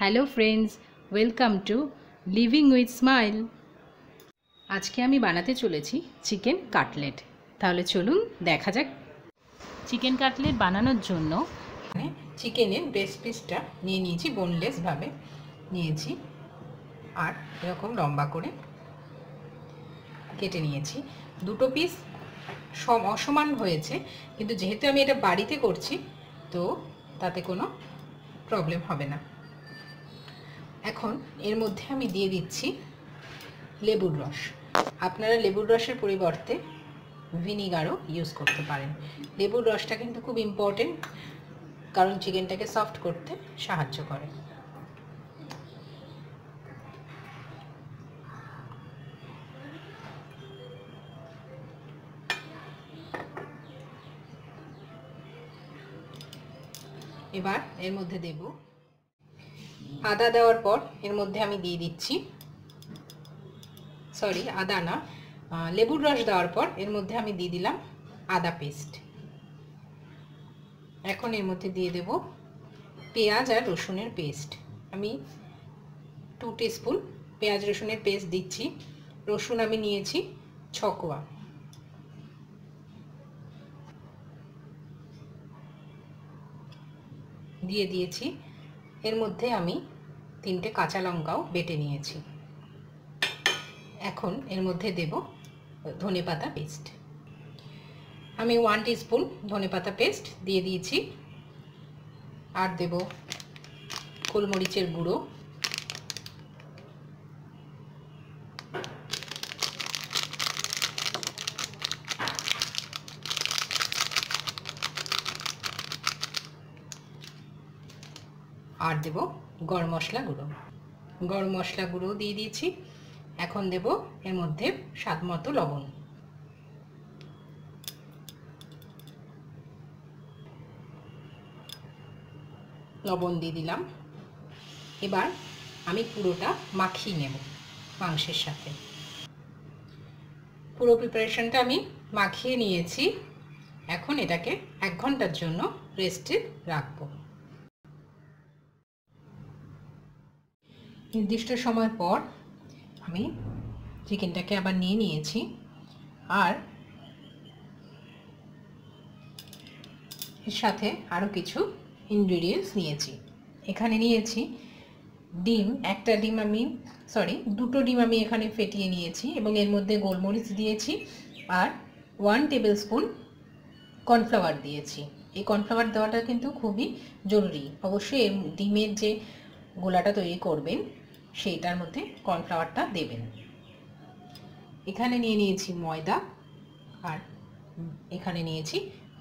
Hello friends, welcome to living with smile. আজকে আমি বানাতে চলেছি চিকেন কাটলেট। তাহলে চলুন দেখা যাক। চিকেন কাটলেট বানানোর জন্য চিকেনের ব্রেস্ট পিসটা নিয়ে নিয়েছি, বোনলেসভাবে নিয়েছি, আর এরকম লম্বা করে কেটে নিয়েছি। দুটো পিস অসমান হয়েছে, কিন্তু যেহেতু আমি এটা বাড়িতে করছি তো তাতে কোনো প্রবলেম হবে না। এখন এর মধ্যে আমি দিয়ে দিচ্ছি লেবুর রস। আপনারা লেবুর রসের পরিবর্তে ভিনিগারও ইউজ করতে পারেন। লেবুর রসটা কিন্তু খুব ইম্পর্টেন্ট, কারণ চিকেনটাকে সফট করতে সাহায্য করে। এবার এর মধ্যে দেব আদা। দেওয়ার পর এর মধ্যে আমি দিয়ে দিচ্ছি, আদা না, লেবুর রস দেওয়ার পর এর মধ্যে আমি দিয়ে দিলাম আদা পেস্ট। এখন এর মধ্যে দিয়ে দেব পেঁয়াজ আর রসুনের পেস্ট। আমি 2 টিস্পুন পেঁয়াজ রসুনের পেস্ট দিচ্ছি। রসুন আমি নিয়েছি 6 কোয়া। দিয়ে দিয়েছি। এর মধ্যে আমি 3টে কাঁচা লঙ্কাও বেটে নিয়েছি। এখন এর মধ্যে দেব ধনেপাতা পেস্ট। আমি 1 টিস্পুন ধনেপাতা পেস্ট দিয়ে দিয়েছি। আর দেব গোলমরিচের গুঁড়ো, আর দেব গরম মশলা গুঁড়ো। গরম মশলা গুঁড়ো দিয়ে দিয়েছি। এখন দেব এর মধ্যে স্বাদ মতো লবণ। লবণ দিয়ে দিলাম। এবার আমি পুরোটা মাখিয়ে নেব মাংসের সাথে। পুরো প্রিপারেশনটা আমি মাখিয়ে নিয়েছি। এখন এটাকে 1 ঘন্টার জন্য রেস্টে রাখবো। নির্দিষ্ট সময় পর আমি চিকেনটাকে আবার নিয়ে নিয়েছি, আর এর সাথে আরও কিছু ইনগ্রিডিয়েন্টস নিয়েছি। এখানে নিয়েছি ডিম, দুটো ডিম আমি এখানে ফেটিয়ে নিয়েছি, এবং এর মধ্যে গোলমরিচ দিয়েছি, আর 1 টেবিল স্পুন কর্নফ্লাওয়ার দিয়েছি। এই কর্নফ্লাওয়ার দেওয়াটা কিন্তু খুবই জরুরি। অবশ্যই এর ডিমের যে গোলাটা তৈরি করবেন সেইটার মধ্যে কর্নফ্লাওয়ারটা দেবেন। এখানে নিয়ে নিয়েছি ময়দা, আর এখানে নিয়েছি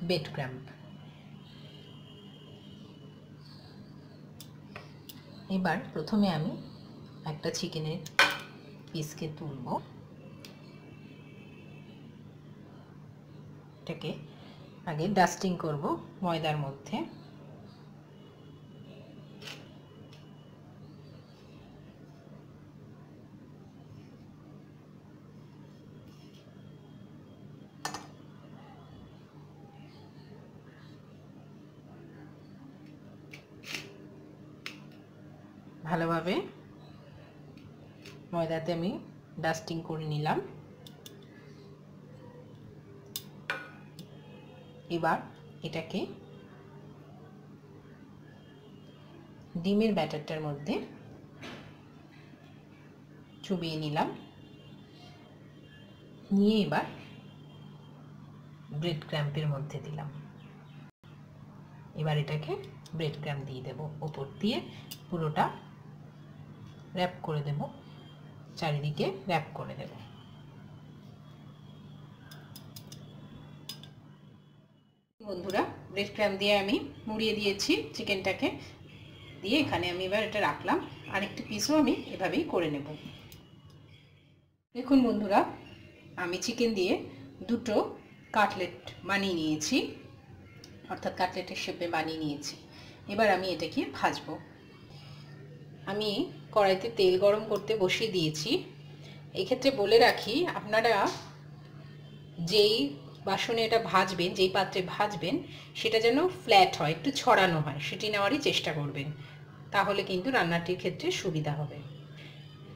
ব্রেড ক্রাম্ব। এবার প্রথমে আমি একটা চিকেনের পিসকে তুলব। এটাকে আগে ডাস্টিং করব ময়দার মধ্যে। ভালোভাবে ময়দাতে আমি ডাস্টিং করে নিলাম। এবার এটাকে ডিমের ব্যাটারটার মধ্যে চুবিয়ে নিলাম। নিয়ে এবার ব্রেড ক্রাম্বের মধ্যে দিলাম। এবার এটাকে ব্রেড ক্রাম্ব দিয়ে দেব, ওপর দিয়ে পুরোটা র্যাপ করে দেব, চারিদিকে র্যাপ করে দেব। বন্ধুরা, ব্রেড ক্রাম্ব দিয়ে আমি মুড়িয়ে দিয়েছি চিকেনটাকে। দিয়ে এখানে আমি এবার এটা রাখলাম। আরেকটি পিসও আমি এভাবেই করে নেব। দেখুন বন্ধুরা, আমি চিকেন দিয়ে 2টো কাটলেট বানিয়ে নিয়েছি, অর্থাৎ কাটলেটের শেপে বানিয়ে নিয়েছি। এবার আমি এটাকে ভাজবো। আমি কড়াইতে তেল গরম করতে বসিয়ে দিয়েছি। এক্ষেত্রে বলে রাখি, আপনারা যেই বাসনে এটা ভাজবেন, যেই পাত্রে ভাজবেন, সেটা যেন ফ্ল্যাট হয়, একটু ছড়ানো হয়, সেটি নেওয়ারই চেষ্টা করবেন। তাহলে কিন্তু রান্নাটির ক্ষেত্রে সুবিধা হবে।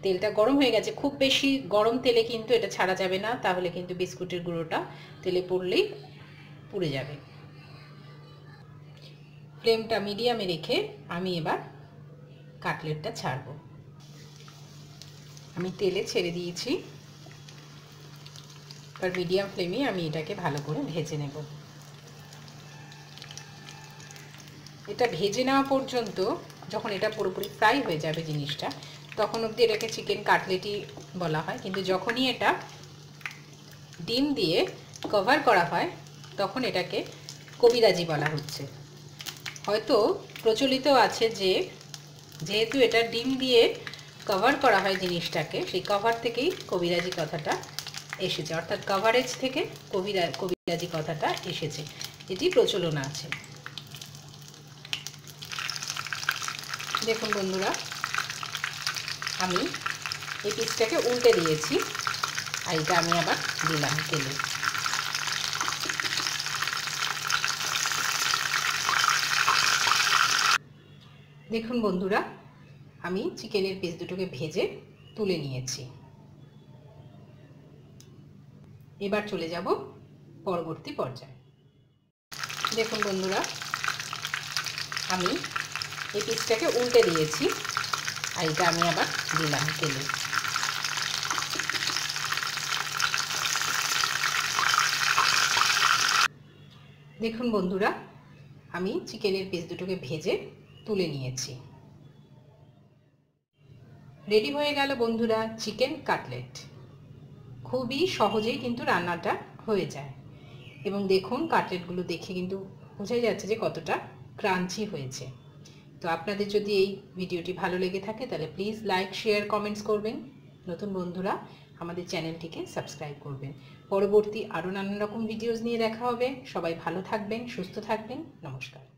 তেলটা গরম হয়ে গেছে, খুব বেশি গরম তেলে কিন্তু এটা ছাড়া যাবে না, তাহলে কিন্তু বিস্কুটের গুঁড়োটা তেলে পড়লেই পুড়ে যাবে। ফ্লেমটা মিডিয়ামে রেখে আমি এবার কাটলেটটা ছাড়বো। আমি তেলে ছেড়ে দিয়েছি, এবার মিডিয়াম ফ্লেমে আমি এটাকে ভালো করে ভেজে নেব। এটা ভেজে নেওয়া পর্যন্ত, যখন এটা পুরোপুরি ফ্রাই হয়ে যাবে জিনিসটা, তখন অবধি এটাকে চিকেন কাটলেটই বলা হয়। কিন্তু যখনই এটা ডিম দিয়ে কভার করা হয় তখন এটাকে কবিরাজি বলা হচ্ছে। হয়তো প্রচলিত আছে যে যেহেতু এটা ডিম দিয়ে কভার করা হয় জিনিসটাকে, সেই কভার থেকেই কবিরাজি কথাটা এসেছে, অর্থাৎ কভারেজ থেকে কবিরাজি কথাটা এসেছে, এটি প্রচলন আছে। দেখুন বন্ধুরা, আমি এই পিসটাকে উল্টে দিয়েছি, আর এটা আমি আবার দিলাম তেলে। দেখুন বন্ধুরা, আমি চিকেনের পিস দুটোকে ভেজে তুলে নিয়েছি। এবার চলে যাব পরবর্তী পর্যায়ে। দেখুন বন্ধুরা, আমি এই পিসটাকে উল্টে দিয়েছি, আর এটা আমি আবার দিলাম তেলে। দেখুন বন্ধুরা, আমি চিকেনের পিস দুটোকে ভেজে তুলে নিয়েছি। রেডি হয়ে গেল বন্ধুরা চিকেন কাটলেট। খুবই সহজেই কিন্তু রান্নাটা হয়ে যায়, এবং দেখুন কাটলেটগুলো দেখে কিন্তু বোঝাই যাচ্ছে যে কতটা ক্রাঞ্চি হয়েছে। তো আপনাদের যদি এই ভিডিওটি ভালো লেগে থাকে তাহলে প্লিজ লাইক, শেয়ার, কমেন্টস করবেন। নতুন বন্ধুরা আমাদের চ্যানেলটিকে সাবস্ক্রাইব করবেন। পরবর্তী আরও নানান রকম ভিডিওস নিয়ে দেখা হবে। সবাই ভালো থাকবেন, সুস্থ থাকবেন। নমস্কার।